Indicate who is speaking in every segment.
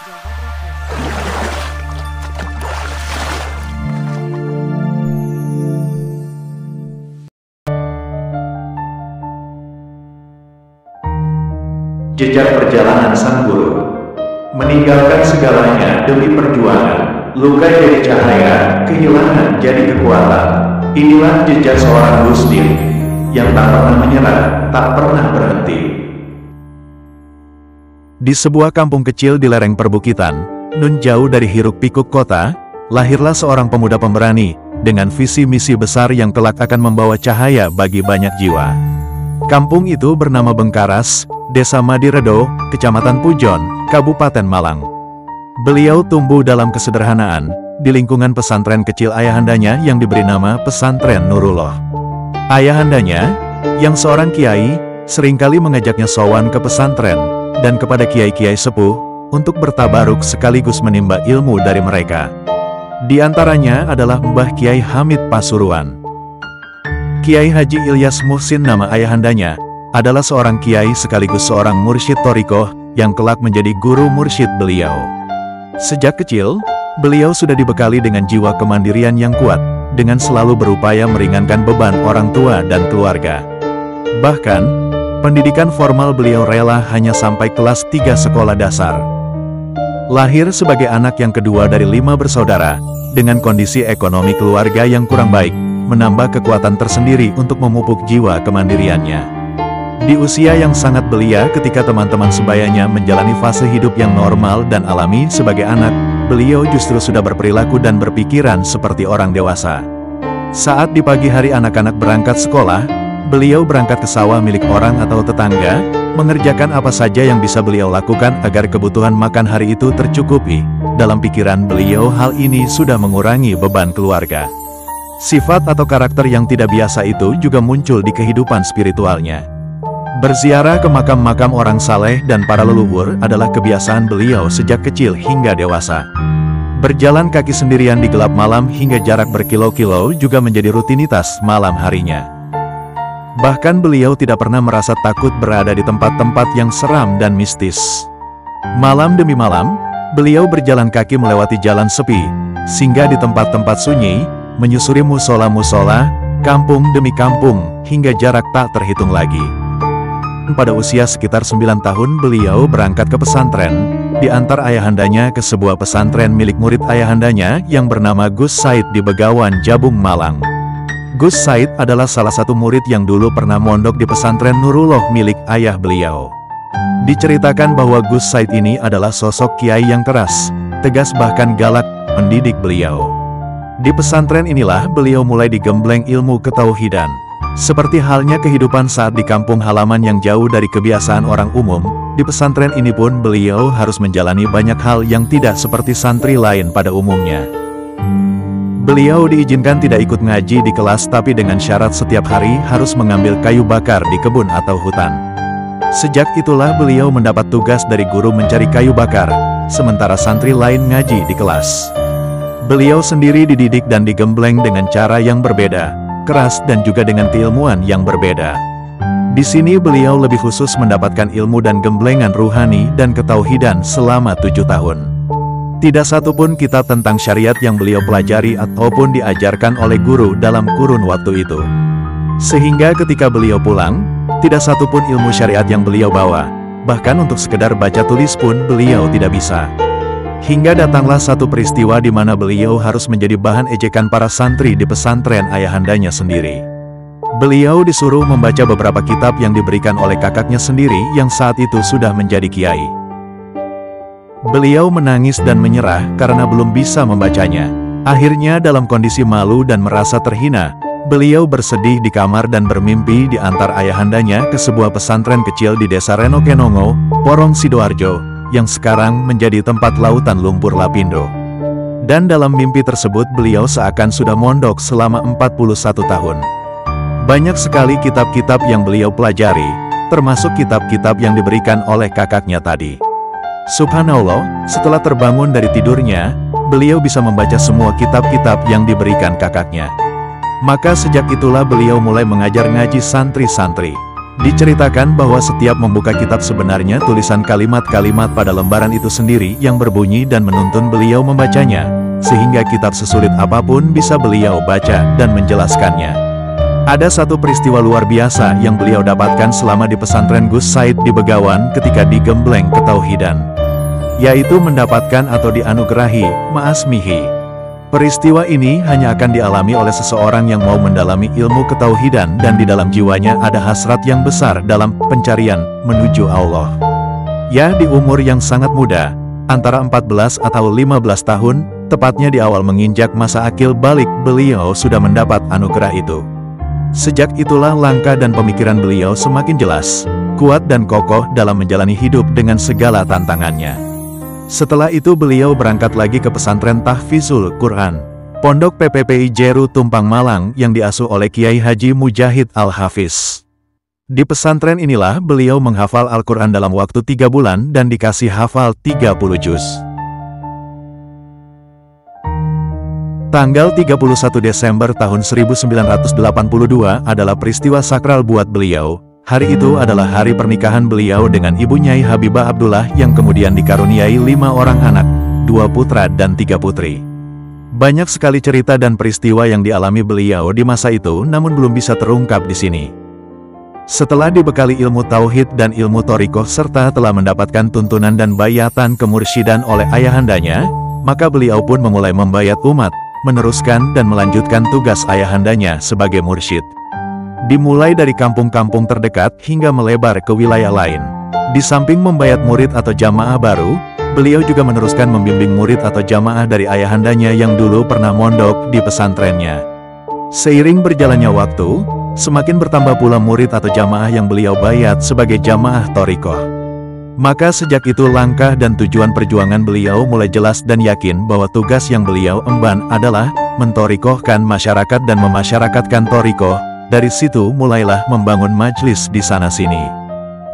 Speaker 1: Jejak perjalanan sang guru. Meninggalkan segalanya demi perjuangan, luka jadi cahaya, kehilangan jadi kekuatan. Inilah jejak seorang Gus Dur yang tak pernah menyerah, tak pernah berhenti.
Speaker 2: Di sebuah kampung kecil di lereng perbukitan, nun jauh dari hiruk-pikuk kota, lahirlah seorang pemuda pemberani, dengan visi misi besar yang kelak akan membawa cahaya bagi banyak jiwa. Kampung itu bernama Bengkaras, Desa Madiredo, Kecamatan Pujon, Kabupaten Malang. Beliau tumbuh dalam kesederhanaan, di lingkungan pesantren kecil ayahandanya yang diberi nama Pesantren Nurullah. Ayahandanya, yang seorang kiai, seringkali mengajaknya sowan ke pesantren, dan kepada kiai-kiai sepuh, untuk bertabaruk sekaligus menimba ilmu dari mereka. Di antaranya adalah Mbah Kiai Hamid Pasuruan. Kiai Haji Ilyas Muhsin nama ayahandanya, adalah seorang kiai sekaligus seorang mursyid thariqah, yang kelak menjadi guru mursyid beliau. Sejak kecil, beliau sudah dibekali dengan jiwa kemandirian yang kuat, dengan selalu berupaya meringankan beban orang tua dan keluarga. Bahkan, pendidikan formal beliau rela hanya sampai kelas 3 sekolah dasar. Lahir sebagai anak yang kedua dari 5 bersaudara, dengan kondisi ekonomi keluarga yang kurang baik, menambah kekuatan tersendiri untuk memupuk jiwa kemandiriannya. Di usia yang sangat belia ketika teman-teman sebayanya menjalani fase hidup yang normal dan alami sebagai anak, beliau justru sudah berperilaku dan berpikiran seperti orang dewasa. Saat di pagi hari anak-anak berangkat sekolah, beliau berangkat ke sawah milik orang atau tetangga, mengerjakan apa saja yang bisa beliau lakukan agar kebutuhan makan hari itu tercukupi. Dalam pikiran beliau hal ini sudah mengurangi beban keluarga. Sifat atau karakter yang tidak biasa itu juga muncul di kehidupan spiritualnya. Berziarah ke makam-makam orang saleh dan para leluhur adalah kebiasaan beliau sejak kecil hingga dewasa. Berjalan kaki sendirian di gelap malam hingga jarak berkilo-kilo juga menjadi rutinitas malam harinya. Bahkan beliau tidak pernah merasa takut berada di tempat-tempat yang seram dan mistis. Malam demi malam, beliau berjalan kaki melewati jalan sepi, singgah di tempat-tempat sunyi, menyusuri musola-musola, kampung demi kampung, hingga jarak tak terhitung lagi. Pada usia sekitar 9 tahun beliau berangkat ke pesantren, diantar ayahandanya ke sebuah pesantren milik murid ayahandanya yang bernama Gus Said di Begawan, Jabung, Malang. Gus Said adalah salah satu murid yang dulu pernah mondok di pesantren Nurullah milik ayah beliau. Diceritakan bahwa Gus Said ini adalah sosok kiai yang keras, tegas bahkan galak mendidik beliau. Di pesantren inilah beliau mulai digembleng ilmu ketauhidan. Seperti halnya kehidupan saat di kampung halaman yang jauh dari kebiasaan orang umum, di pesantren ini pun beliau harus menjalani banyak hal yang tidak seperti santri lain pada umumnya. Beliau diizinkan tidak ikut ngaji di kelas tapi dengan syarat setiap hari harus mengambil kayu bakar di kebun atau hutan. Sejak itulah beliau mendapat tugas dari guru mencari kayu bakar, sementara santri lain ngaji di kelas. Beliau sendiri dididik dan digembleng dengan cara yang berbeda, keras dan juga dengan keilmuan yang berbeda. Di sini beliau lebih khusus mendapatkan ilmu dan gemblengan ruhani dan ketauhidan selama 7 tahun. Tidak satupun kitab tentang syariat yang beliau pelajari ataupun diajarkan oleh guru dalam kurun waktu itu. Sehingga ketika beliau pulang, tidak satupun ilmu syariat yang beliau bawa, bahkan untuk sekedar baca tulis pun beliau tidak bisa. Hingga datanglah satu peristiwa di mana beliau harus menjadi bahan ejekan para santri di pesantren ayahandanya sendiri. Beliau disuruh membaca beberapa kitab yang diberikan oleh kakaknya sendiri yang saat itu sudah menjadi kiai. Beliau menangis dan menyerah karena belum bisa membacanya. Akhirnya dalam kondisi malu dan merasa terhina, beliau bersedih di kamar dan bermimpi diantar ayahandanya ke sebuah pesantren kecil di desa Renokenongo, Porong Sidoarjo, yang sekarang menjadi tempat lautan lumpur lapindo. Dan dalam mimpi tersebut beliau seakan sudah mondok selama 41 tahun. Banyak sekali kitab-kitab yang beliau pelajari, termasuk kitab-kitab yang diberikan oleh kakaknya tadi. Subhanallah, setelah terbangun dari tidurnya, beliau bisa membaca semua kitab-kitab yang diberikan kakaknya. Maka sejak itulah beliau mulai mengajar ngaji santri-santri. Diceritakan bahwa setiap membuka kitab sebenarnya tulisan kalimat-kalimat pada lembaran itu sendiri yang berbunyi dan menuntun beliau membacanya, sehingga kitab sesulit apapun bisa beliau baca dan menjelaskannya. Ada satu peristiwa luar biasa yang beliau dapatkan selama di pesantren Gus Said di Begawan ketika digembleng ketauhidan, yaitu mendapatkan atau dianugerahi ma'asmihi. Peristiwa ini hanya akan dialami oleh seseorang yang mau mendalami ilmu ketauhidan dan di dalam jiwanya ada hasrat yang besar dalam pencarian menuju Allah. Ya, di umur yang sangat muda, antara 14 atau 15 tahun, tepatnya di awal menginjak masa akil balik, beliau sudah mendapat anugerah itu. Sejak itulah langkah dan pemikiran beliau semakin jelas, kuat dan kokoh dalam menjalani hidup dengan segala tantangannya. Setelah itu beliau berangkat lagi ke pesantren Tahfizul Quran, Pondok PPPI Jeru Tumpang Malang yang diasuh oleh Kiai Haji Mujahid Al-Hafiz. Di pesantren inilah beliau menghafal Al-Quran dalam waktu 3 bulan dan dikasih hafal 30 juz. Tanggal 31 Desember tahun 1982 adalah peristiwa sakral buat beliau. Hari itu adalah hari pernikahan beliau dengan Ibu Nyai Habibah Abdullah yang kemudian dikaruniai 5 orang anak, 2 putra dan 3 putri. Banyak sekali cerita dan peristiwa yang dialami beliau di masa itu namun belum bisa terungkap di sini. Setelah dibekali ilmu tauhid dan ilmu thariqah serta telah mendapatkan tuntunan dan bayatan kemursyidan oleh ayahandanya, maka beliau pun memulai membayat umat, meneruskan dan melanjutkan tugas ayahandanya sebagai mursyid. Dimulai dari kampung-kampung terdekat hingga melebar ke wilayah lain. Di samping membayat murid atau jamaah baru, beliau juga meneruskan membimbing murid atau jamaah dari ayahandanya yang dulu pernah mondok di pesantrennya. Seiring berjalannya waktu, semakin bertambah pula murid atau jamaah yang beliau bayat sebagai jamaah thariqah. Maka sejak itu langkah dan tujuan perjuangan beliau mulai jelas dan yakin bahwa tugas yang beliau emban adalah menthariqahkan masyarakat dan memasyarakatkan thariqah. Dari situ mulailah membangun majelis di sana-sini.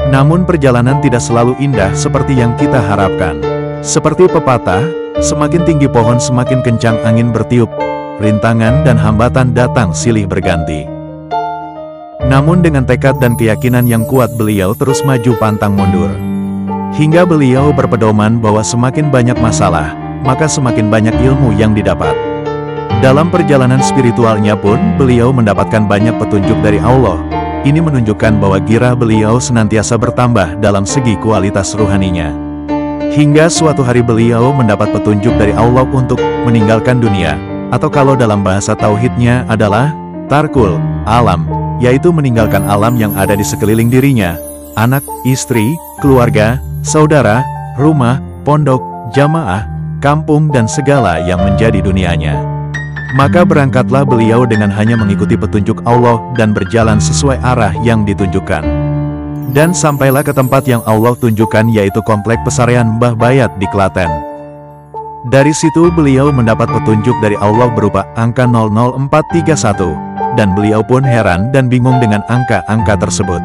Speaker 2: Namun perjalanan tidak selalu indah seperti yang kita harapkan. Seperti pepatah, semakin tinggi pohon semakin kencang angin bertiup, rintangan dan hambatan datang silih berganti. Namun dengan tekad dan keyakinan yang kuat beliau terus maju pantang mundur. Hingga beliau berpedoman bahwa semakin banyak masalah, maka semakin banyak ilmu yang didapat. Dalam perjalanan spiritualnya pun, beliau mendapatkan banyak petunjuk dari Allah. Ini menunjukkan bahwa gairah beliau senantiasa bertambah dalam segi kualitas ruhaninya. Hingga suatu hari beliau mendapat petunjuk dari Allah untuk meninggalkan dunia, atau kalau dalam bahasa tauhidnya adalah tarkul alam, yaitu meninggalkan alam yang ada di sekeliling dirinya, anak, istri, keluarga, saudara, rumah, pondok, jamaah, kampung dan segala yang menjadi dunianya. Maka berangkatlah beliau dengan hanya mengikuti petunjuk Allah dan berjalan sesuai arah yang ditunjukkan. Dan sampailah ke tempat yang Allah tunjukkan, yaitu Komplek Pesarian Mbah Bayat di Klaten. Dari situ beliau mendapat petunjuk dari Allah berupa angka 00431, dan beliau pun heran dan bingung dengan angka-angka tersebut.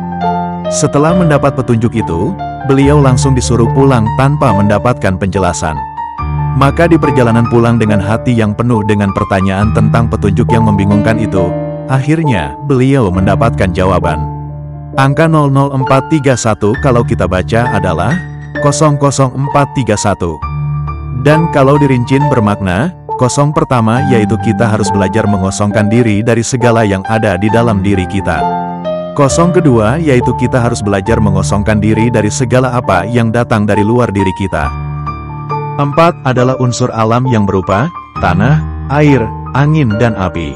Speaker 2: Setelah mendapat petunjuk itu, beliau langsung disuruh pulang tanpa mendapatkan penjelasan. Maka di perjalanan pulang dengan hati yang penuh dengan pertanyaan tentang petunjuk yang membingungkan itu, akhirnya beliau mendapatkan jawaban. Angka 00431 kalau kita baca adalah 00431. Dan kalau dirincin bermakna, 0 pertama yaitu kita harus belajar mengosongkan diri dari segala yang ada di dalam diri kita. 0 kedua yaitu kita harus belajar mengosongkan diri dari segala apa yang datang dari luar diri kita. 4 adalah unsur alam yang berupa tanah, air, angin dan api.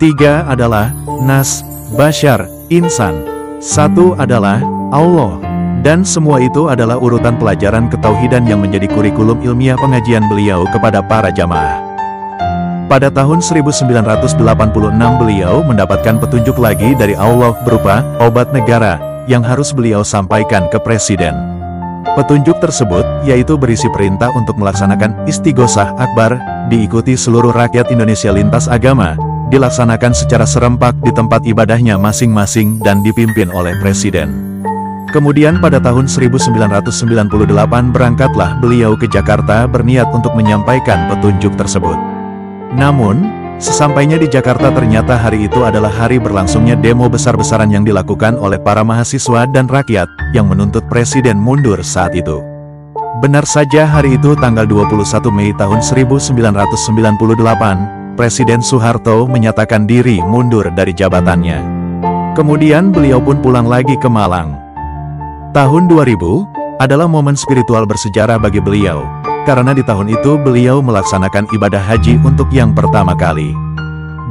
Speaker 2: 3 adalah nas, bashar, insan. 1 adalah Allah. Dan semua itu adalah urutan pelajaran ketauhidan yang menjadi kurikulum ilmiah pengajian beliau kepada para jamaah. Pada tahun 1986 beliau mendapatkan petunjuk lagi dari Allah berupa obat negara yang harus beliau sampaikan ke presiden. Petunjuk tersebut yaitu berisi perintah untuk melaksanakan istighosah akbar, diikuti seluruh rakyat Indonesia lintas agama, dilaksanakan secara serempak di tempat ibadahnya masing-masing dan dipimpin oleh presiden. Kemudian pada tahun 1998 berangkatlah beliau ke Jakarta berniat untuk menyampaikan petunjuk tersebut. Namun, Sesampainya di Jakarta ternyata hari itu adalah hari berlangsungnya demo besar-besaran yang dilakukan oleh para mahasiswa dan rakyat yang menuntut presiden mundur saat itu. Benar saja hari itu tanggal 21 Mei tahun 1998, Presiden Soeharto menyatakan diri mundur dari jabatannya. Kemudian beliau pun pulang lagi ke Malang. Tahun 2000 adalah momen spiritual bersejarah bagi beliau, karena di tahun itu beliau melaksanakan ibadah haji untuk yang pertama kali.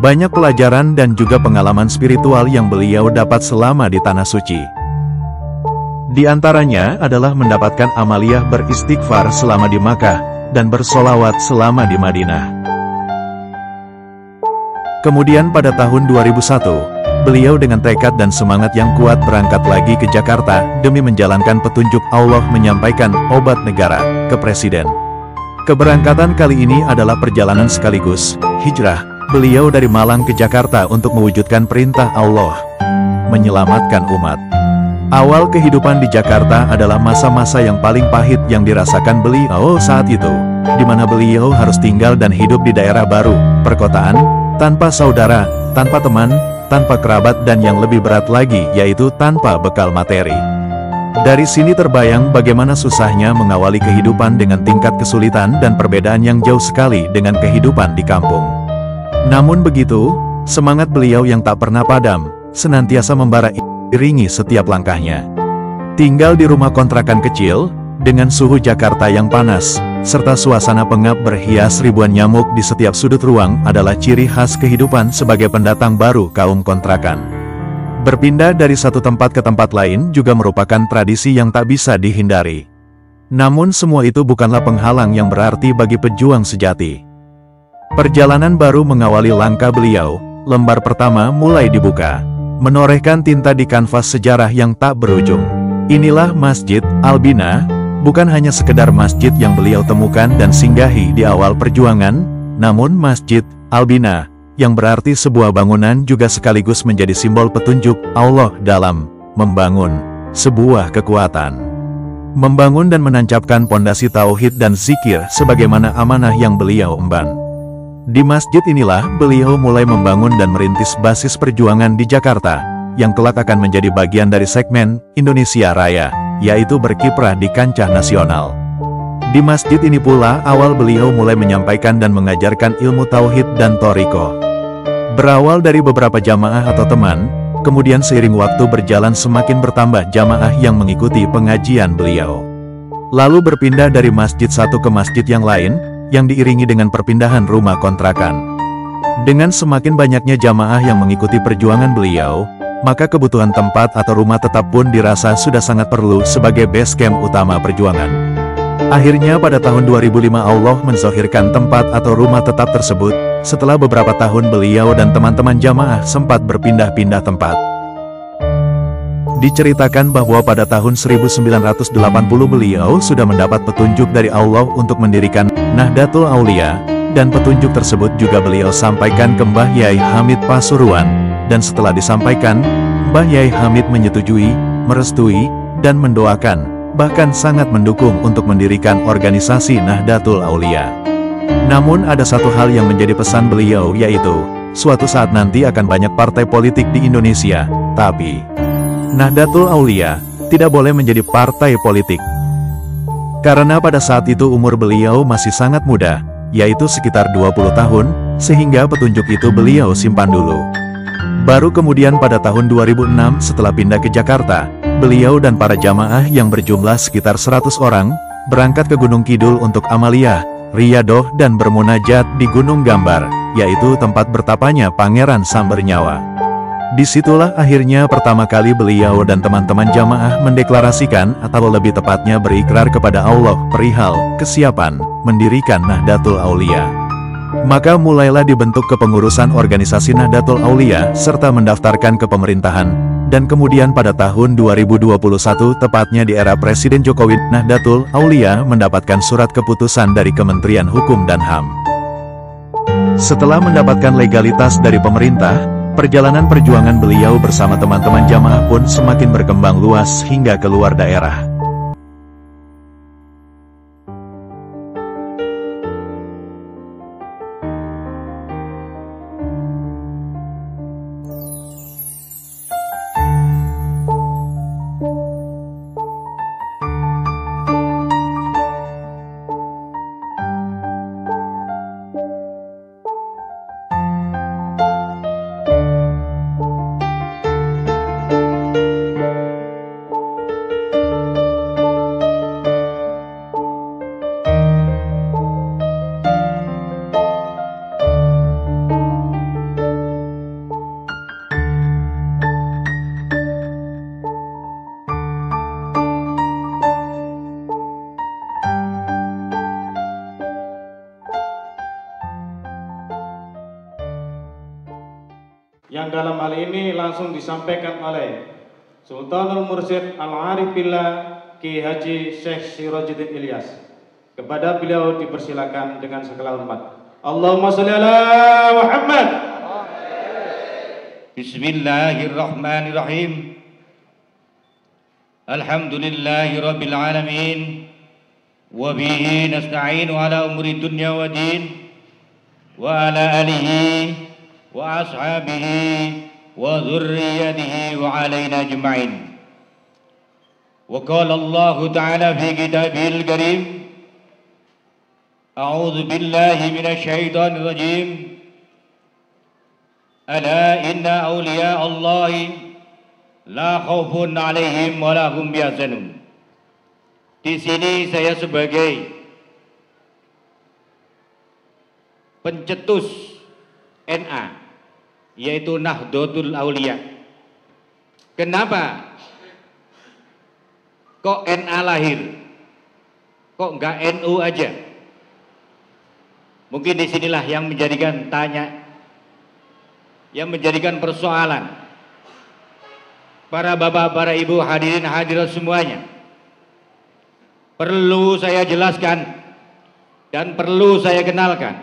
Speaker 2: Banyak pelajaran dan juga pengalaman spiritual yang beliau dapat selama di Tanah Suci. Di antaranya adalah mendapatkan amaliyah beristighfar selama di Makkah, dan bersolawat selama di Madinah. Kemudian pada tahun 2001, beliau dengan tekad dan semangat yang kuat berangkat lagi ke Jakarta, demi menjalankan petunjuk Allah menyampaikan obat negara ke Presiden. Keberangkatan kali ini adalah perjalanan sekaligus hijrah beliau dari Malang ke Jakarta untuk mewujudkan perintah Allah, menyelamatkan umat. Awal kehidupan di Jakarta adalah masa-masa yang paling pahit yang dirasakan beliau saat itu, di mana beliau harus tinggal dan hidup di daerah baru, perkotaan, tanpa saudara, tanpa teman, tanpa kerabat, dan yang lebih berat lagi yaitu tanpa bekal materi. Dari sini terbayang bagaimana susahnya mengawali kehidupan dengan tingkat kesulitan dan perbedaan yang jauh sekali dengan kehidupan di kampung. Namun begitu, semangat beliau yang tak pernah padam, senantiasa membara iringi setiap langkahnya. Tinggal di rumah kontrakan kecil, dengan suhu Jakarta yang panas, serta suasana pengap berhias ribuan nyamuk di setiap sudut ruang adalah ciri khas kehidupan sebagai pendatang baru kaum kontrakan. Berpindah dari satu tempat ke tempat lain juga merupakan tradisi yang tak bisa dihindari. Namun semua itu bukanlah penghalang yang berarti bagi pejuang sejati. Perjalanan baru mengawali langkah beliau, lembar pertama mulai dibuka. Menorehkan tinta di kanvas sejarah yang tak berujung. Inilah Masjid Al-Bina, bukan hanya sekedar masjid yang beliau temukan dan singgahi di awal perjuangan, namun Masjid Al-Bina, yang berarti sebuah bangunan juga sekaligus menjadi simbol petunjuk Allah dalam membangun sebuah kekuatan. Membangun dan menancapkan pondasi tauhid dan zikir sebagaimana amanah yang beliau emban. Di masjid inilah beliau mulai membangun dan merintis basis perjuangan di Jakarta, yang kelak akan menjadi bagian dari segmen Indonesia Raya, yaitu berkiprah di kancah nasional. Di masjid ini pula awal beliau mulai menyampaikan dan mengajarkan ilmu tauhid dan thariqah. Berawal dari beberapa jamaah atau teman, kemudian seiring waktu berjalan semakin bertambah jamaah yang mengikuti pengajian beliau. Lalu berpindah dari masjid satu ke masjid yang lain, yang diiringi dengan perpindahan rumah kontrakan. Dengan semakin banyaknya jamaah yang mengikuti perjuangan beliau, maka kebutuhan tempat atau rumah tetap pun dirasa sudah sangat perlu sebagai base camp utama perjuangan. Akhirnya pada tahun 2005 Allah menzahirkan tempat atau rumah tetap tersebut, setelah beberapa tahun beliau dan teman-teman jamaah sempat berpindah-pindah tempat. Diceritakan bahwa pada tahun 1980 beliau sudah mendapat petunjuk dari Allah untuk mendirikan Nahdlatul Aulia, dan petunjuk tersebut juga beliau sampaikan ke Mbah Yai Hamid Pasuruan, dan setelah disampaikan, Mbah Yai Hamid menyetujui, merestui, dan mendoakan, bahkan sangat mendukung untuk mendirikan organisasi Nahdlatul Aulia. Namun ada satu hal yang menjadi pesan beliau, yaitu, suatu saat nanti akan banyak partai politik di Indonesia, tapi Nahdlatul Aulia tidak boleh menjadi partai politik. Karena pada saat itu umur beliau masih sangat muda, yaitu sekitar 20 tahun, sehingga petunjuk itu beliau simpan dulu. Baru kemudian pada tahun 2006 setelah pindah ke Jakarta, beliau dan para jamaah yang berjumlah sekitar 100 orang, berangkat ke Gunung Kidul untuk amaliyah, riyadoh dan bermunajat di Gunung Gambar, yaitu tempat bertapanya Pangeran Sambernyawa. Disitulah akhirnya pertama kali beliau dan teman-teman jamaah mendeklarasikan atau lebih tepatnya berikrar kepada Allah perihal kesiapan mendirikan Nahdlatul Aulia. Maka mulailah dibentuk kepengurusan organisasi Nahdlatul Aulia serta mendaftarkan ke pemerintahan, dan kemudian pada tahun 2021 tepatnya di era Presiden Jokowi, Nahdlatul Aulia mendapatkan surat keputusan dari Kementerian Hukum dan HAM. Setelah mendapatkan legalitas dari pemerintah, perjalanan perjuangan beliau bersama teman-teman jamaah pun semakin berkembang luas hingga keluar daerah.
Speaker 3: dalam hal ini langsung disampaikan oleh Sultanul Mursyid Al-Arif Billah Ki Haji Syekh Sirajuddin Ilyas. Kepada beliau dipersilakan dengan segala hormat. Allahumma sholli ala Muhammad.
Speaker 4: Bismillahirrahmanirrahim. Alhamdulillahi rabbil alamin. Wa bihi nasta'inu ala umuri dunya wa din. Wa ala alihi wa ashabihi wa dhurriyyatihi wa alaina ajma'in. Wa qala Allah ta'ala fi kitabihil karim. A'udzu billahi minasy syaithanir rajim. Ala inna awliya Allahi la khaufun 'alaihim wa la hum yahzanun. Di sini saya sebagai pencetus NA, yaitu Nahdlatul Auliya. Kenapa kok NA lahir? Kok enggak NU aja? Mungkin disinilah yang menjadikan yang menjadikan persoalan. Para bapak, para ibu, hadirin hadirat semuanya, perlu saya jelaskan dan perlu saya kenalkan,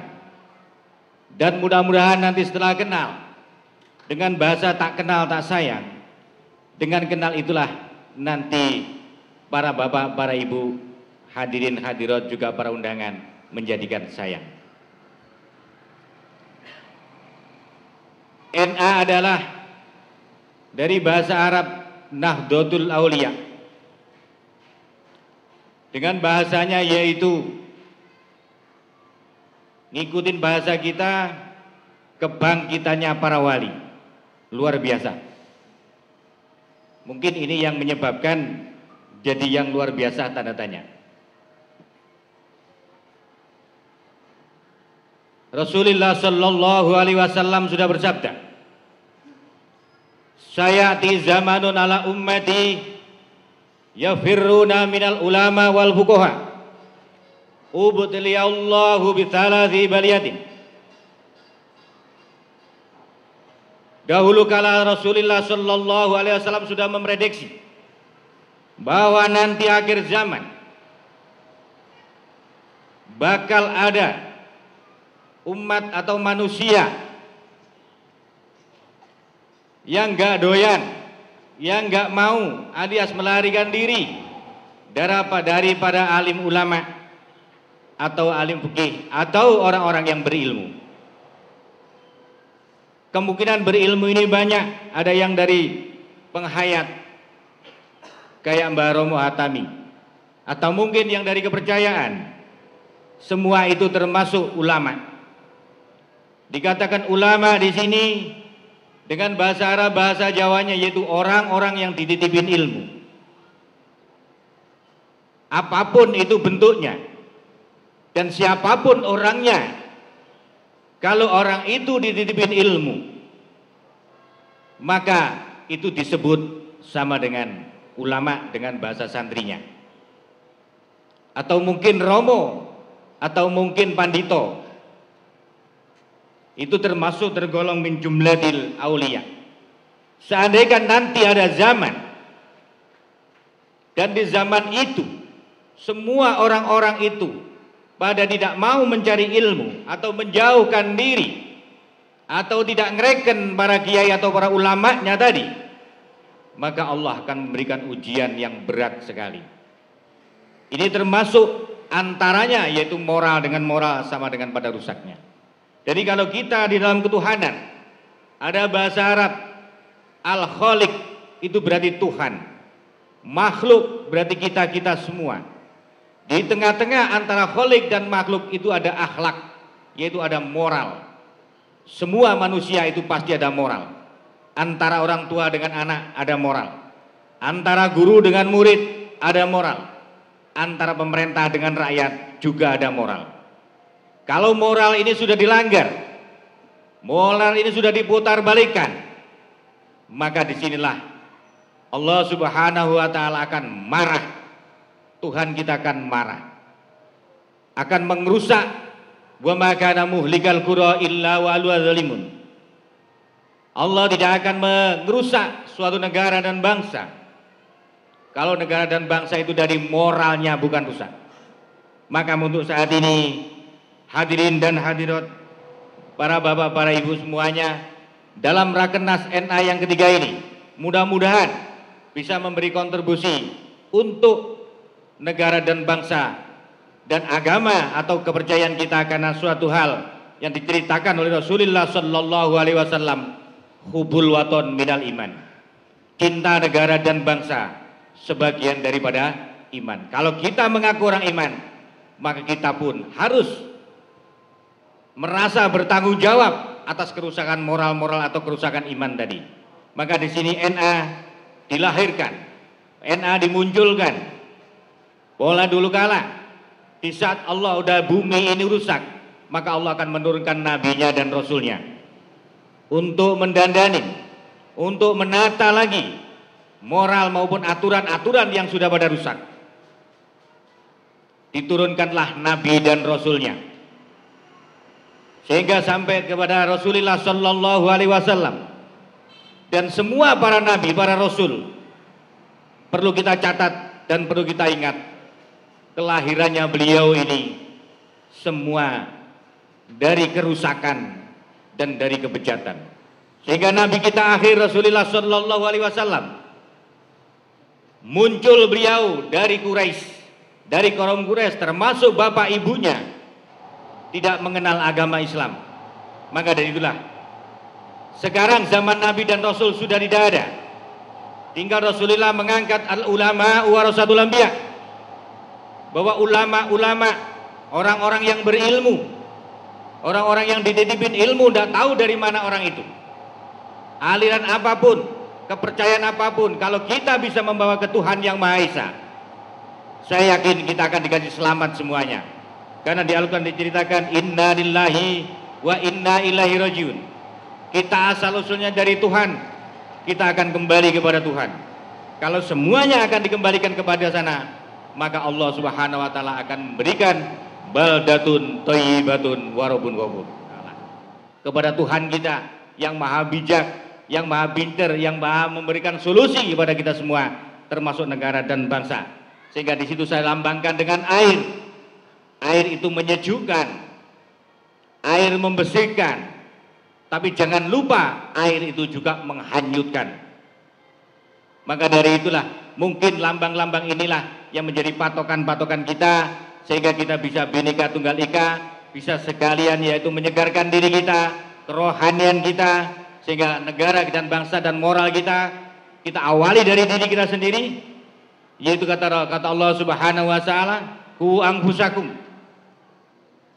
Speaker 4: dan mudah-mudahan nanti setelah kenal dengan bahasa tak kenal tak sayang, dengan kenal itulah nanti para bapak, para ibu, hadirin hadirat juga para undangan menjadikan sayang. NA adalah dari bahasa Arab Nahdlatul Auliya, dengan bahasanya yaitu ngikutin bahasa kita, kebangkitannya para wali. Luar biasa. Mungkin ini yang menyebabkan jadi yang luar biasa tanda tanya. Rasulullah sallallahu alaihi wasallam sudah bersabda, sayati zamanun ala ummati yafirruna minal ulama wal fuqaha ubtiliyallahu bithalathi baliyatin. Dahulu kala Rasulullah sallallahu alaihi wasallam sudah memprediksi bahwa nanti akhir zaman bakal ada umat atau manusia yang gak doyan, yang gak mau alias melarikan diri daripada alim ulama atau alim fikih atau orang-orang yang berilmu. Kemungkinan berilmu ini banyak, ada yang dari penghayat kayak Mbah Romo Hatami, atau mungkin yang dari kepercayaan. Semua itu termasuk ulama. Dikatakan ulama di sini dengan bahasa Arab, bahasa Jawanya, yaitu orang-orang yang dititipin ilmu. Apapun itu bentuknya dan siapapun orangnya, kalau orang itu dititipin ilmu, maka itu disebut sama dengan ulama dengan bahasa santrinya. Atau mungkin romo, atau mungkin pandito. Itu termasuk tergolong min jumlatil auliya. Seandainya nanti ada zaman, dan di zaman itu semua orang-orang itu pada tidak mau mencari ilmu atau menjauhkan diri atau tidak ngereken para kiai atau para ulamanya tadi, maka Allah akan memberikan ujian yang berat sekali. Ini termasuk antaranya yaitu moral dengan moral sama dengan pada rusaknya. Jadi kalau kita di dalam ketuhanan, ada bahasa Arab Al-Khaliq, itu berarti Tuhan. Makhluk berarti kita semua. Di tengah-tengah antara Khaliq dan makhluk itu ada akhlak, yaitu ada moral. Semua manusia itu pasti ada moral. Antara orang tua dengan anak ada moral. Antara guru dengan murid ada moral. Antara pemerintah dengan rakyat juga ada moral. Kalau moral ini sudah dilanggar, moral ini sudah diputar balikan, maka disinilah Allah subhanahu wa ta'ala akan marah. Tuhan kita akan marah, akan merusak. Wa ma kana muhlikal qura illa wa alwa zalimun. Allah tidak akan merusak suatu negara dan bangsa kalau negara dan bangsa itu dari moralnya bukan rusak. Maka untuk saat ini, hadirin dan hadirat, para bapak, para ibu semuanya, dalam Rakernas NA yang ketiga ini, mudah-mudahan bisa memberi kontribusi untuk negara dan bangsa dan agama atau kepercayaan kita, karena suatu hal yang diceritakan oleh Rasulullah Sallallahu Alaihi Wasallam, hubul waton minal iman, cinta negara dan bangsa sebagian daripada iman. Kalau kita mengaku orang iman, maka kita pun harus merasa bertanggung jawab atas kerusakan moral-moral atau kerusakan iman tadi. Maka di sini NA dilahirkan, NA dimunculkan. Pola dulu kala, di saat Allah udah bumi ini rusak, maka Allah akan menurunkan nabinya dan rasulnya untuk mendandani, untuk menata lagi moral maupun aturan-aturan yang sudah pada rusak. Diturunkanlah nabi dan rasulnya, sehingga sampai kepada Rasulullah Sallallahu Alaihi Wasallam. Dan semua para nabi, para rasul, perlu kita catat dan perlu kita ingat, kelahirannya beliau ini semua dari kerusakan dan dari kebejatan. Sehingga nabi kita akhir Rasulullah Sallallahu Alaihi Wasallam, muncul beliau dari Quraisy, dari kaum Quraisy, termasuk bapak ibunya tidak mengenal agama Islam. Maka dari itulah sekarang zaman Nabi dan Rasul sudah tidak ada, tinggal Rasulullah mengangkat al-ulama warasatul anbiya, bahwa ulama-ulama, orang-orang yang berilmu, orang-orang yang dititipin ilmu, tidak tahu dari mana orang itu, aliran apapun, kepercayaan apapun, kalau kita bisa membawa ke Tuhan yang Maha Esa, saya yakin kita akan dikasih selamat semuanya. Karena di Al-Quran diceritakan, inna lillahi wa inna ilaihi rajiun. Kita asal usulnya dari Tuhan, kita akan kembali kepada Tuhan. Kalau semuanya akan dikembalikan kepada sana, maka Allah Subhanahu wa taala akan memberikan baldatun thayyibatun wa rabbun ghafur. Kepada Tuhan kita yang maha bijak, yang maha pintar, yang maha memberikan solusi kepada kita semua, termasuk negara dan bangsa. Sehingga di situ saya lambangkan dengan air. Air itu menyejukkan, air membersihkan, tapi jangan lupa air itu juga menghanyutkan. Maka dari itulah mungkin lambang-lambang inilah yang menjadi patokan-patokan kita, sehingga kita bisa Bhinneka Tunggal Ika, bisa sekalian yaitu menyegarkan diri kita, kerohanian kita, sehingga negara dan bangsa dan moral kita awali dari diri kita sendiri, yaitu kata Allah Subhanahu wa taala, ku anfusakum,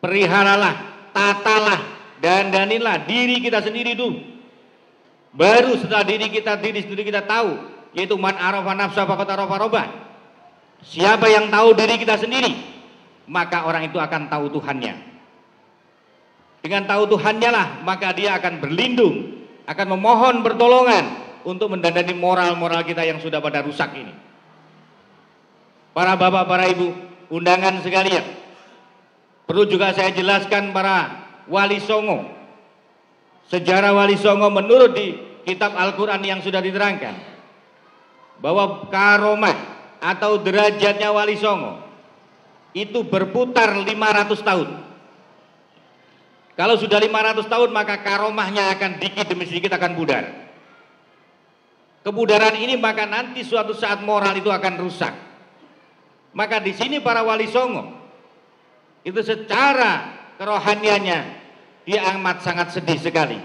Speaker 4: perihalalah, tatalah, dandanilah diri kita sendiri dulu. Baru setelah diri sendiri kita tahu, yaitu man arafa nafsa faqad arafa rabbah. Siapa yang tahu diri kita sendiri, maka orang itu akan tahu Tuhannya. Dengan tahu Tuhannya lah, maka dia akan berlindung, akan memohon pertolongan untuk mendandani moral-moral kita yang sudah pada rusak ini. Para bapak, para ibu, undangan sekalian, perlu juga saya jelaskan para wali songo. Sejarah wali songo menurut di kitab Al-Quran yang sudah diterangkan, bahwa karomah atau derajatnya wali songo itu berputar 500 tahun. Kalau sudah 500 tahun, maka karomahnya akan dikit demi sedikit akan pudar. Kepudaran ini maka nanti suatu saat moral itu akan rusak. Maka di sini para wali songo itu secara kerohaniannya dia amat sangat sedih sekali.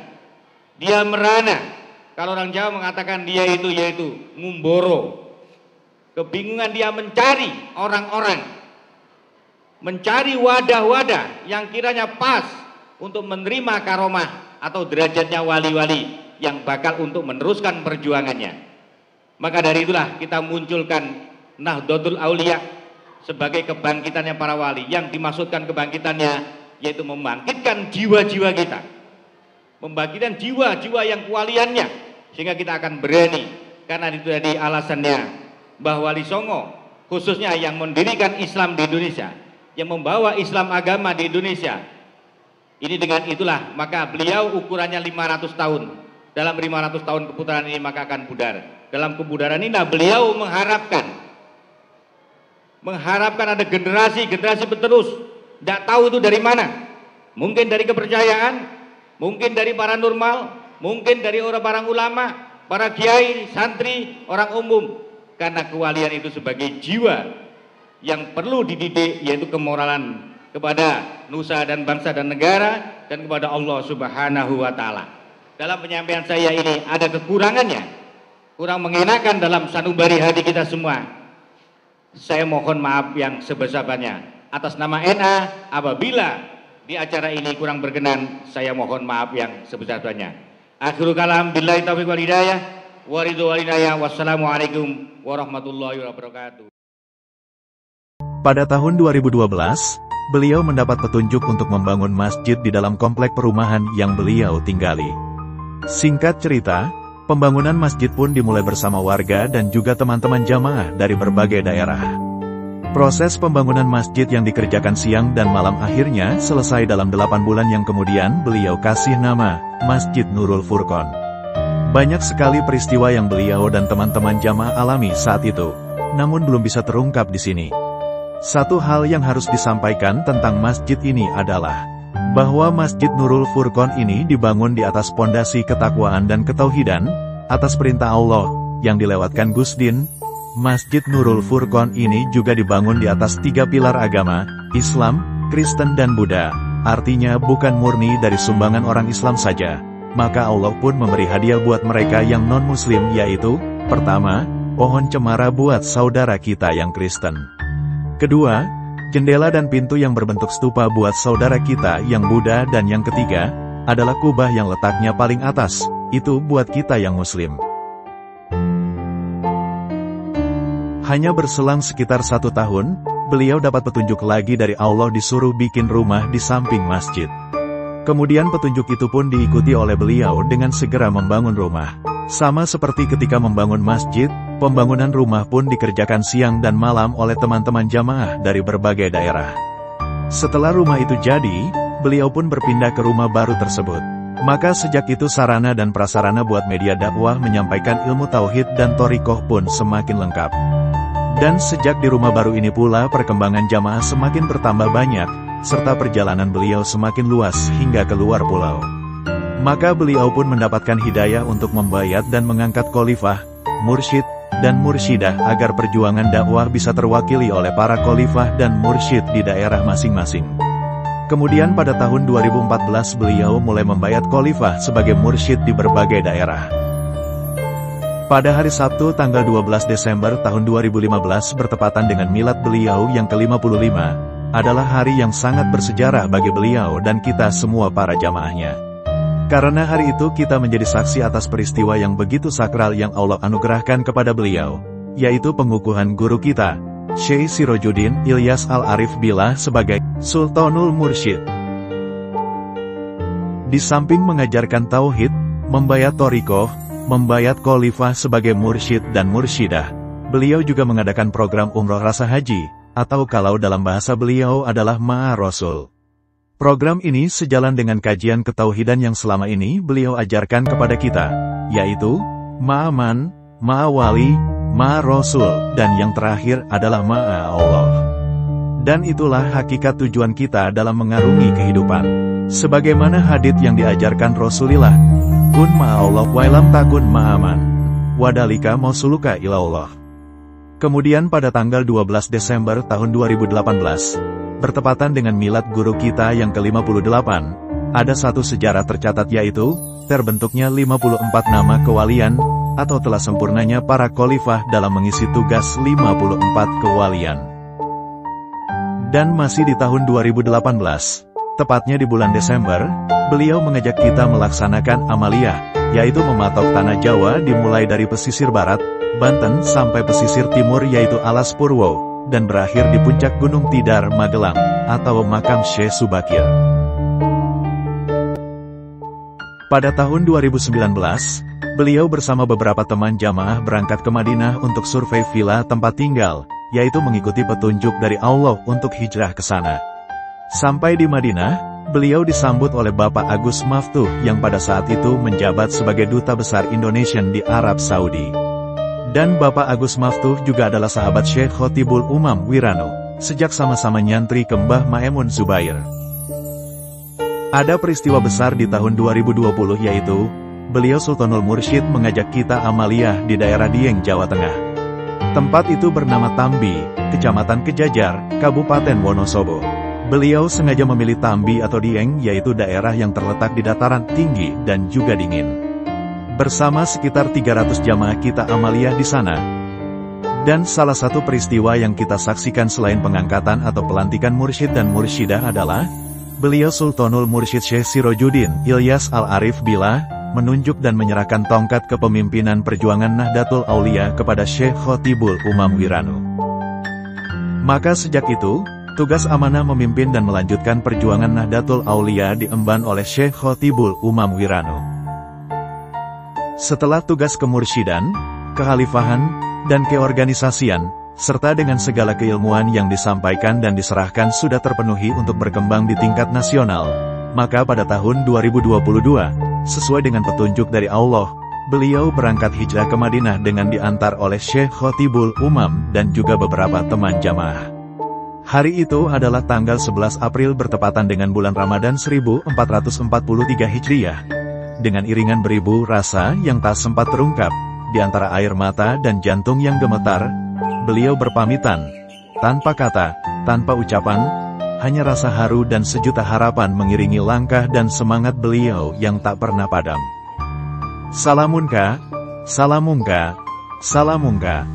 Speaker 4: Dia merana. Kalau orang Jawa mengatakan dia itu yaitu ngumboro. Kebingungan dia mencari orang-orang, mencari wadah-wadah yang kiranya pas untuk menerima karomah atau derajatnya wali-wali yang bakal untuk meneruskan perjuangannya. Maka dari itulah kita munculkan Nahdlatul Auliya sebagai kebangkitannya para wali, yang dimaksudkan kebangkitannya yaitu membangkitkan jiwa-jiwa kita, membangkitkan jiwa-jiwa yang kewaliannya, sehingga kita akan berani. Karena itu tadi alasannya bahwa Wali Songo khususnya yang mendirikan Islam di Indonesia, yang membawa Islam agama di Indonesia ini, dengan itulah maka beliau ukurannya 500 tahun dalam 500 tahun keputaran ini maka akan pudar. Dalam kebudaran ini beliau mengharapkan ada generasi penerus, tidak tahu itu dari mana. Mungkin dari kepercayaan, mungkin dari paranormal, mungkin dari orang ulama, para kiai, santri, orang umum. Karena kewalian itu sebagai jiwa yang perlu dididik, yaitu kemoralan kepada nusa dan bangsa dan negara, dan kepada Allah Subhanahu wa Ta'ala. Dalam penyampaian saya ini ada kekurangannya, kurang mengenakan dalam sanubari hati kita semua. Saya mohon maaf yang sebesar-besarnya atas nama NA. Apabila di acara ini kurang berkenan, saya mohon maaf yang sebesar-besarnya. Akhirul kalam, billahi taufiq wal hidayah, wa ridho wal inayah, wassalamualaikum warahmatullahi wabarakatuh.
Speaker 2: Pada tahun 2012, beliau mendapat petunjuk untuk membangun masjid di dalam komplek perumahan yang beliau tinggali. Singkat cerita, pembangunan masjid pun dimulai bersama warga dan juga teman-teman jamaah dari berbagai daerah. Proses pembangunan masjid yang dikerjakan siang dan malam akhirnya selesai dalam 8 bulan yang kemudian beliau kasih nama Masjid Nurul Furqon. Banyak sekali peristiwa yang beliau dan teman-teman jamaah alami saat itu, namun belum bisa terungkap di sini. Satu hal yang harus disampaikan tentang masjid ini adalah bahwa Masjid Nurul Furqon ini dibangun di atas pondasi ketakwaan dan ketauhidan, atas perintah Allah yang dilewatkan Gus Din. Masjid Nurul Furqon ini juga dibangun di atas 3 pilar agama, Islam, Kristen dan Buddha. Artinya bukan murni dari sumbangan orang Islam saja. Maka Allah pun memberi hadiah buat mereka yang non-muslim, yaitu, pertama, pohon cemara buat saudara kita yang Kristen. Kedua, jendela dan pintu yang berbentuk stupa buat saudara kita yang Buddha, dan yang ketiga, adalah kubah yang letaknya paling atas, itu buat kita yang Muslim. Hanya berselang sekitar 1 tahun, beliau dapat petunjuk lagi dari Allah disuruh bikin rumah di samping masjid. Kemudian petunjuk itu pun diikuti oleh beliau dengan segera membangun rumah. Sama seperti ketika membangun masjid, pembangunan rumah pun dikerjakan siang dan malam oleh teman-teman jamaah dari berbagai daerah. Setelah rumah itu jadi, beliau pun berpindah ke rumah baru tersebut. Maka sejak itu sarana dan prasarana buat media dakwah menyampaikan ilmu tauhid dan thariqah pun semakin lengkap. Dan sejak di rumah baru ini pula perkembangan jamaah semakin bertambah banyak, serta perjalanan beliau semakin luas hingga keluar pulau. Maka beliau pun mendapatkan hidayah untuk membayat dan mengangkat khalifah, mursyid, dan mursyidah agar perjuangan dakwah bisa terwakili oleh para khalifah dan mursyid di daerah masing-masing. Kemudian pada tahun 2014 beliau mulai membayat khalifah sebagai mursyid di berbagai daerah. Pada hari Sabtu tanggal 12 Desember tahun 2015 bertepatan dengan milad beliau yang ke-55, adalah hari yang sangat bersejarah bagi beliau dan kita semua para jamaahnya. Karena hari itu kita menjadi saksi atas peristiwa yang begitu sakral yang Allah anugerahkan kepada beliau, yaitu pengukuhan guru kita, Syekh Sirojuddin Ilyas Al-Arif Billah sebagai Sultanul Mursyid. Di samping mengajarkan tauhid, membayat thariqah, membayat khalifah sebagai mursyid dan mursyidah, beliau juga mengadakan program umroh rasa haji, atau kalau dalam bahasa beliau adalah Ma'a Rasul. Program ini sejalan dengan kajian ketauhidan yang selama ini beliau ajarkan kepada kita, yaitu Ma'aman, Ma'awali, Ma'a Rasul, dan yang terakhir adalah Ma'a Allah. Dan itulah hakikat tujuan kita dalam mengarungi kehidupan. Sebagaimana hadits yang diajarkan Rasulullah, kun ma'allah wailam takun ma'aman, wadalika mausuluka ilallah. Kemudian pada tanggal 12 Desember tahun 2018, bertepatan dengan milad guru kita yang ke-58, ada satu sejarah tercatat yaitu, terbentuknya 54 nama kewalian, atau telah sempurnanya para khalifah dalam mengisi tugas 54 kewalian. Dan masih di tahun 2018, tepatnya di bulan Desember, beliau mengajak kita melaksanakan amaliyah, yaitu mematok tanah Jawa dimulai dari pesisir barat, Banten sampai pesisir timur yaitu Alas Purwo, dan berakhir di puncak Gunung Tidar, Magelang, atau makam Syekh Subakir. Pada tahun 2019, beliau bersama beberapa teman jamaah berangkat ke Madinah untuk survei villa tempat tinggal, yaitu mengikuti petunjuk dari Allah untuk hijrah ke sana. Sampai di Madinah, beliau disambut oleh Bapak Agus Maftuh yang pada saat itu menjabat sebagai Duta Besar Indonesia di Arab Saudi. Dan Bapak Agus Maftuh juga adalah sahabat Syekh Khotibul Umam Wirano, sejak sama-sama nyantri ke Mbah Maemun Zubair. Ada peristiwa besar di tahun 2020 yaitu, beliau Sultanul Mursyid mengajak kita amaliyah di daerah Dieng, Jawa Tengah. Tempat itu bernama Tambi, Kecamatan Kejajar, Kabupaten Wonosobo. Beliau sengaja memilih Tambi atau Dieng yaitu daerah yang terletak di dataran tinggi dan juga dingin. Bersama sekitar 300 jamaah kita amaliyah di sana. Dan salah satu peristiwa yang kita saksikan selain pengangkatan atau pelantikan mursyid dan mursyidah adalah, beliau Sultanul Mursyid Syekh Sirojuddin Ilyas Al-Arif Billah, menunjuk dan menyerahkan tongkat kepemimpinan perjuangan Nahdlatul Aulia kepada Syekh Khotibul Umam Wirano. Maka sejak itu, tugas amanah memimpin dan melanjutkan perjuangan Nahdlatul Aulia diemban oleh Syekh Khotibul Umam Wirano. Setelah tugas kemursyidan, kekhalifahan, dan keorganisasian, serta dengan segala keilmuan yang disampaikan dan diserahkan sudah terpenuhi untuk berkembang di tingkat nasional, maka pada tahun 2022, sesuai dengan petunjuk dari Allah, beliau berangkat hijrah ke Madinah dengan diantar oleh Syekh Khotibul Umam dan juga beberapa teman jamaah. Hari itu adalah tanggal 11 April bertepatan dengan bulan Ramadan 1443 Hijriah. Dengan iringan beribu rasa yang tak sempat terungkap, di antara air mata dan jantung yang gemetar, beliau berpamitan, tanpa kata, tanpa ucapan, hanya rasa haru dan sejuta harapan mengiringi langkah dan semangat beliau yang tak pernah padam. Salamunka, salamunka, salamunka.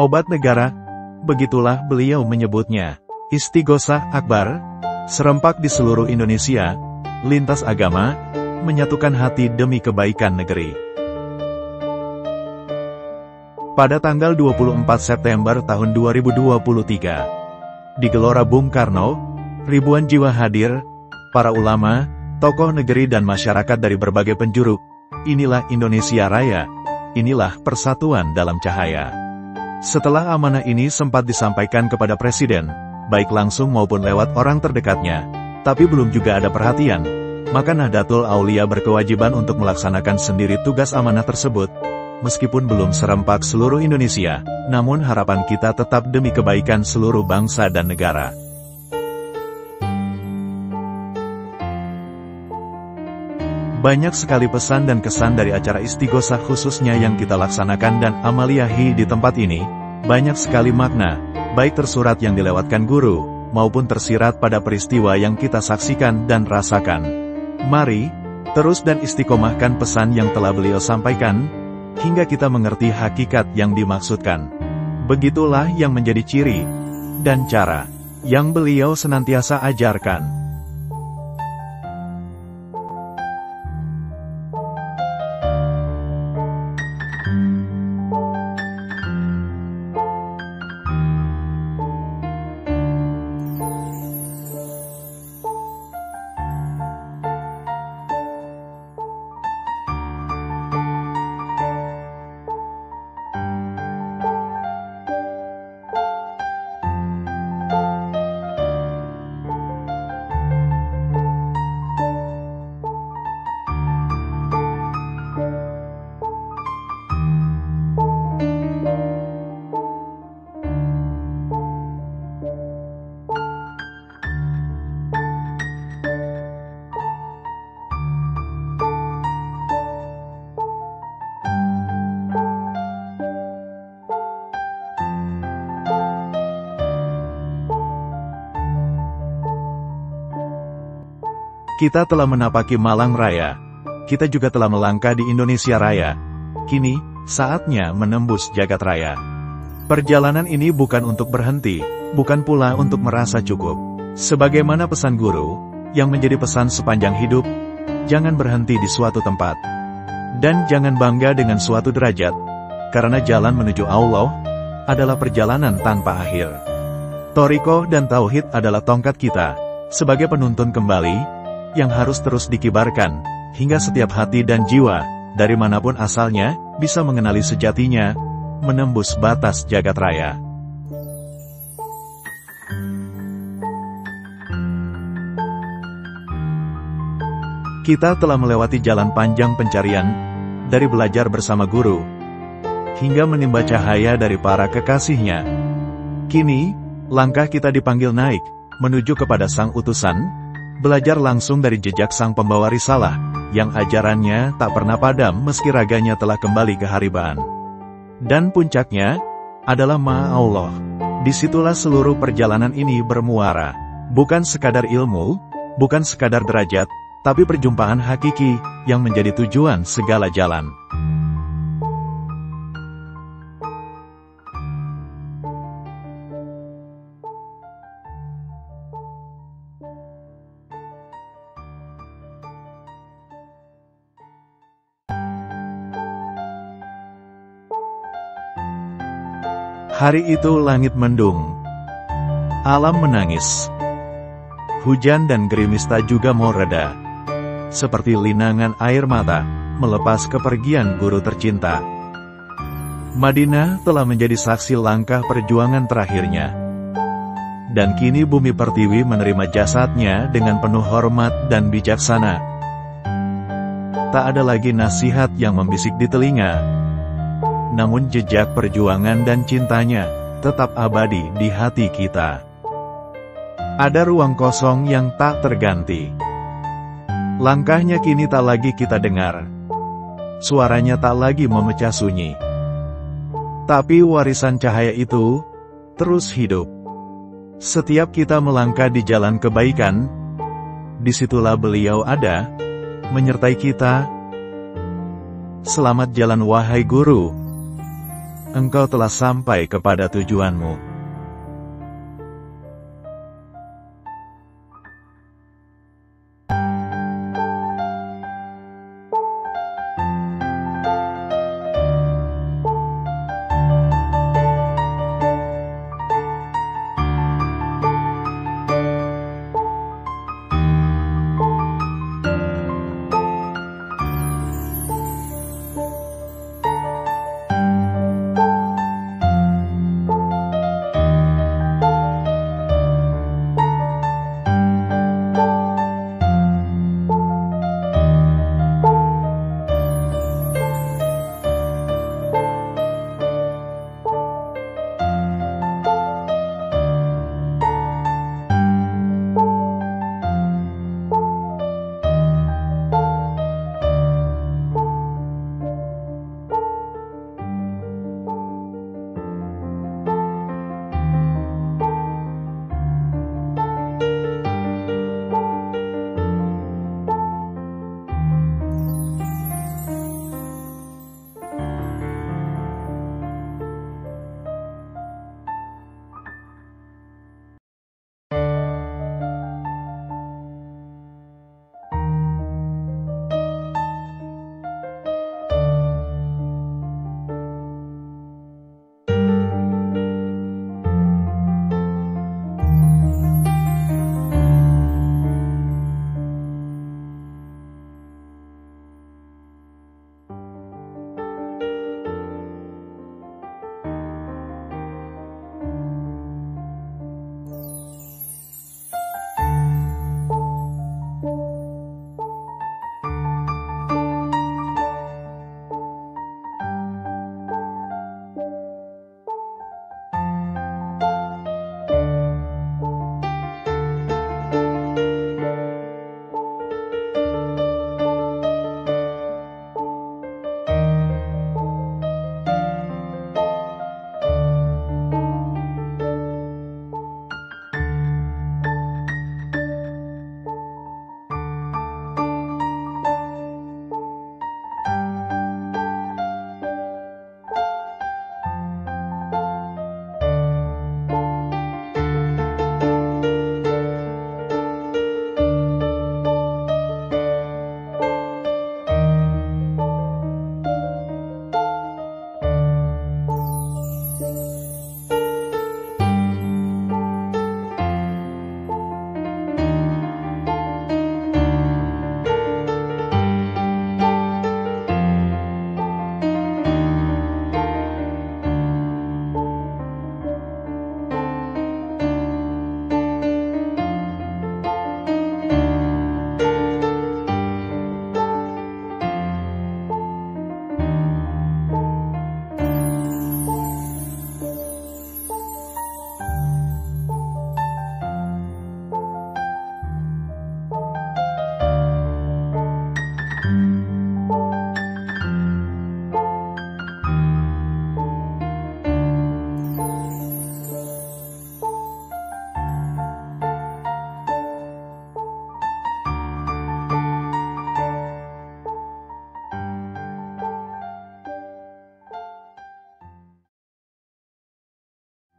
Speaker 2: Obat negara, begitulah beliau menyebutnya. Istighosah Akbar, serempak di seluruh Indonesia, lintas agama, menyatukan hati demi kebaikan negeri. Pada tanggal 24 September tahun 2023, di Gelora Bung Karno, ribuan jiwa hadir, para ulama, tokoh negeri dan masyarakat dari berbagai penjuru. Inilah Indonesia Raya, inilah persatuan dalam cahaya. Setelah amanah ini sempat disampaikan kepada Presiden, baik langsung maupun lewat orang terdekatnya, tapi belum juga ada perhatian, maka Nahdlatul Aulia berkewajiban untuk melaksanakan sendiri tugas amanah tersebut. Meskipun belum serempak seluruh Indonesia, namun harapan kita tetap demi kebaikan seluruh bangsa dan negara. Banyak sekali pesan dan kesan dari acara istighosah khususnya yang kita laksanakan dan amaliahi di tempat ini, banyak sekali makna, baik tersurat yang dilewatkan guru, maupun tersirat pada peristiwa yang kita saksikan dan rasakan. Mari, terus dan istiqomahkan pesan yang telah beliau sampaikan, hingga kita mengerti hakikat yang dimaksudkan. Begitulah yang menjadi ciri dan cara yang beliau senantiasa ajarkan. Kita telah menapaki Malang Raya. Kita juga telah melangkah di Indonesia Raya. Kini, saatnya menembus jagat raya. Perjalanan ini bukan untuk berhenti, bukan pula untuk merasa cukup. Sebagaimana pesan guru, yang menjadi pesan sepanjang hidup, jangan berhenti di suatu tempat. Dan jangan bangga dengan suatu derajat, karena jalan menuju Allah adalah perjalanan tanpa akhir. Thariqah dan Tauhid adalah tongkat kita, sebagai penuntun kembali, yang harus terus dikibarkan, hingga setiap hati dan jiwa, dari manapun asalnya, bisa mengenali sejatinya, menembus batas jagat raya. Kita telah melewati jalan panjang pencarian, dari belajar bersama guru, hingga menimba cahaya dari para kekasihnya. Kini, langkah kita dipanggil naik, menuju kepada Sang Utusan, belajar langsung dari jejak sang pembawa risalah, yang ajarannya tak pernah padam meski raganya telah kembali ke haribaan. Dan puncaknya, adalah Maha Allah. Disitulah seluruh perjalanan ini bermuara. Bukan sekadar ilmu, bukan sekadar derajat, tapi perjumpaan hakiki, yang menjadi tujuan segala jalan. Hari itu langit mendung, alam menangis, hujan dan gerimis tak juga mau reda, seperti linangan air mata, melepas kepergian guru tercinta. Madinah telah menjadi saksi langkah perjuangan terakhirnya. Dan kini bumi pertiwi menerima jasadnya dengan penuh hormat dan bijaksana. Tak ada lagi nasihat yang membisik di telinga, namun jejak perjuangan dan cintanya tetap abadi di hati kita. Ada ruang kosong yang tak terganti. Langkahnya kini tak lagi kita dengar. Suaranya tak lagi memecah sunyi. Tapi warisan cahaya itu terus hidup. Setiap kita melangkah di jalan kebaikan, disitulah beliau ada, menyertai kita. Selamat jalan wahai guru. engkau telah sampai kepada tujuanmu.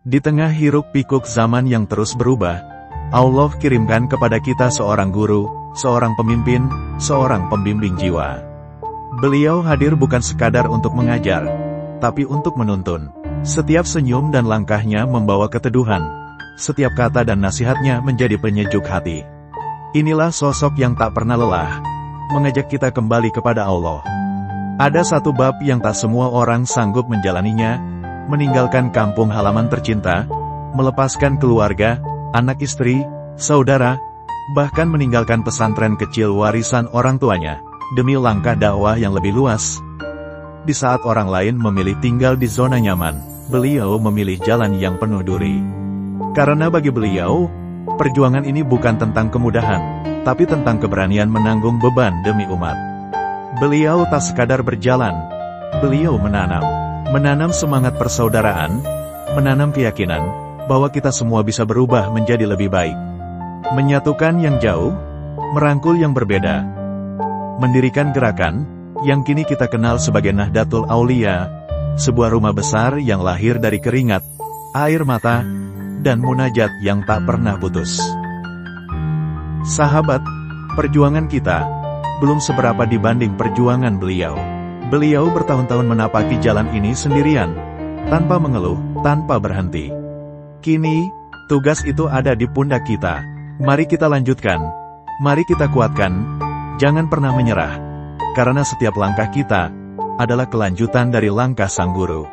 Speaker 2: Di tengah hiruk-pikuk zaman yang terus berubah, Allah kirimkan kepada kita seorang guru, seorang pemimpin, seorang pembimbing jiwa. Beliau hadir bukan sekadar untuk mengajar, tapi untuk menuntun. Setiap senyum dan langkahnya membawa keteduhan. Setiap kata dan nasihatnya menjadi penyejuk hati. Inilah sosok yang tak pernah lelah, mengajak kita kembali kepada Allah. Ada satu bab yang tak semua orang sanggup menjalaninya, meninggalkan kampung halaman tercinta, melepaskan keluarga, anak istri, saudara, bahkan meninggalkan pesantren kecil warisan orang tuanya, demi langkah dakwah yang lebih luas. Di saat orang lain memilih tinggal di zona nyaman, beliau memilih jalan yang penuh duri. Karena bagi beliau, perjuangan ini bukan tentang kemudahan, tapi tentang keberanian menanggung beban demi umat. Beliau tak sekadar berjalan, beliau menanam semangat persaudaraan, menanam keyakinan bahwa kita semua bisa berubah menjadi lebih baik. Menyatukan yang jauh, merangkul yang berbeda. Mendirikan gerakan yang kini kita kenal sebagai Nahdlatul Aulia, sebuah rumah besar yang lahir dari keringat, air mata, dan munajat yang tak pernah putus. Sahabat, perjuangan kita belum seberapa dibanding perjuangan beliau. Beliau bertahun-tahun menapaki jalan ini sendirian, tanpa mengeluh, tanpa berhenti. Kini, tugas itu ada di pundak kita. Mari kita lanjutkan. Mari kita kuatkan. Jangan pernah menyerah. Karena setiap langkah kita adalah kelanjutan dari langkah sang guru.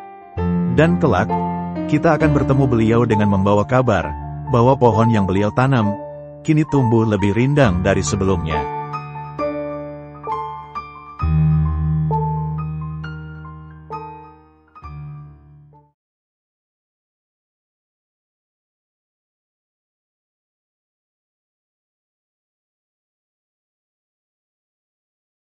Speaker 2: Dan kelak, kita akan bertemu beliau dengan membawa kabar bahwa pohon yang beliau tanam kini tumbuh lebih rindang dari sebelumnya.